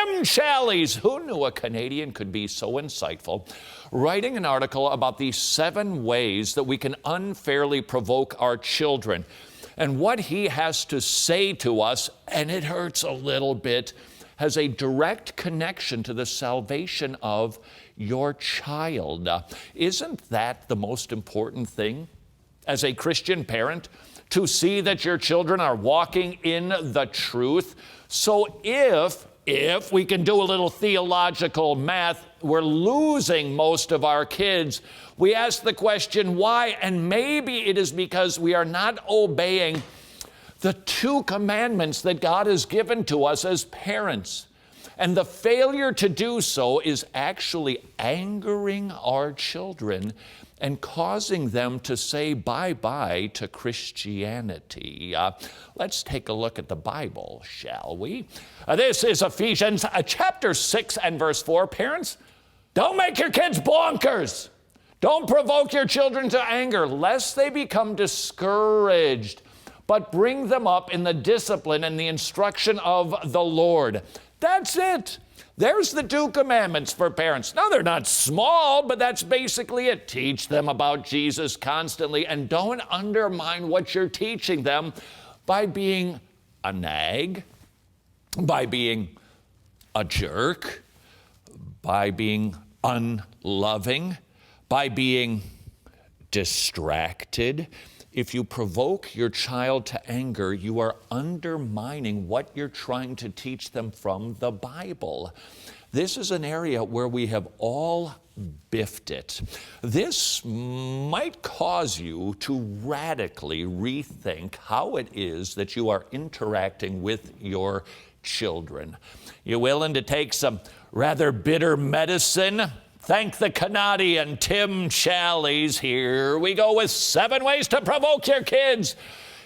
Tim Challies, who knew a Canadian could be so insightful, writing an article about the 7 ways that we can unfairly provoke our children. And what he has to say to us, and it hurts a little bit, has a direct connection to the salvation of your child. Isn't that the most important thing as a Christian parent? To see that your children are walking in the truth. So if we can do a little theological math, we're losing most of our kids. We ask the question, why? And maybe it is because we are not obeying the 2 commandments that God has given to us as parents. And the failure to do so is actually angering our children and causing them to say bye-bye to Christianity. Let's take a look at the Bible, shall we? This is Ephesians chapter 6 and verse 4. Parents, don't make your kids bonkers. Don't provoke your children to anger, lest they become discouraged, but bring them up in the discipline and the instruction of the Lord. That's it. There's the 2 commandments for parents. Now, they're not small, but that's basically it. Teach them about Jesus constantly, and don't undermine what you're teaching them by being a nag, by being a jerk, by being unloving, by being distracted. If you provoke your child to anger, you are undermining what you're trying to teach them from the Bible. This is an area where we have all biffed it. This might cause you to radically rethink how it is that you are interacting with your children. You willing to take some rather bitter medicine? Thank the Canadian Tim Challies. Here we go with 7 ways to provoke your kids.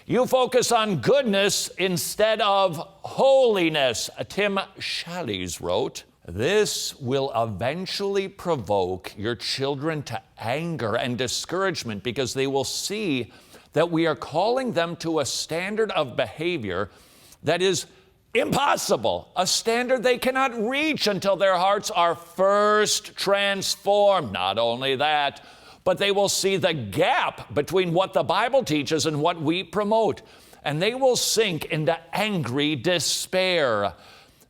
You focus on goodness instead of holiness. Tim Challies wrote, this will eventually provoke your children to anger and discouragement because they will see that we are calling them to a standard of behavior that is impossible, a standard they cannot reach until their hearts are first transformed. Not only that, but they will see the gap between what the Bible teaches and what we promote, and they will sink into angry despair.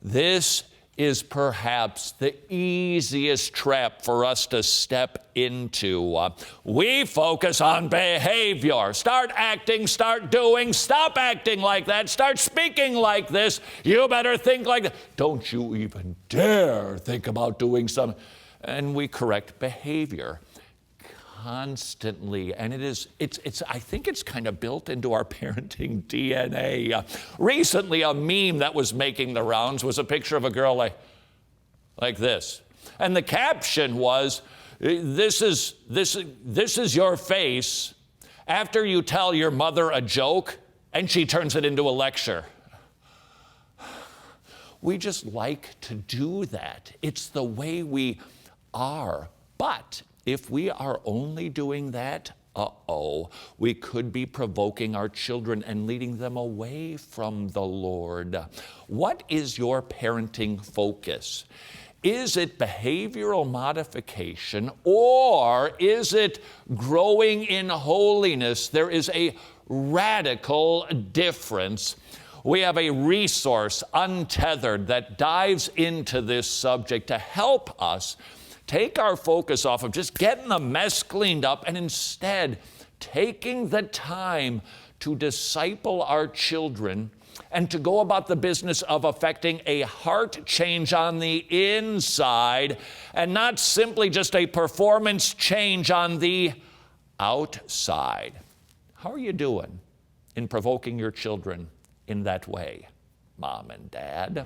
This is perhaps the easiest trap for us to step into. We focus on behavior. Start acting, start doing, stop acting like that, start speaking like this. You better think like that. Don't you even dare think about doing something. And we correct behavior constantly, and I think it's kind of built into our parenting DNA. Recently, a meme that was making the rounds was a picture of a girl like this, and the caption was, "This is your face after you tell your mother a joke, and she turns it into a lecture." We just like to do that. It's the way we are, but if we are only doing that, we could be provoking our children and leading them away from the Lord. What is your parenting focus? Is it behavioral modification, or is it growing in holiness? There is a radical difference. We have a resource, Untethered, that dives into this subject to help us take our focus off of just getting the mess cleaned up and instead taking the time to disciple our children and to go about the business of affecting a heart change on the inside and not simply just a performance change on the outside. How are you doing in provoking your children in that way, Mom and Dad?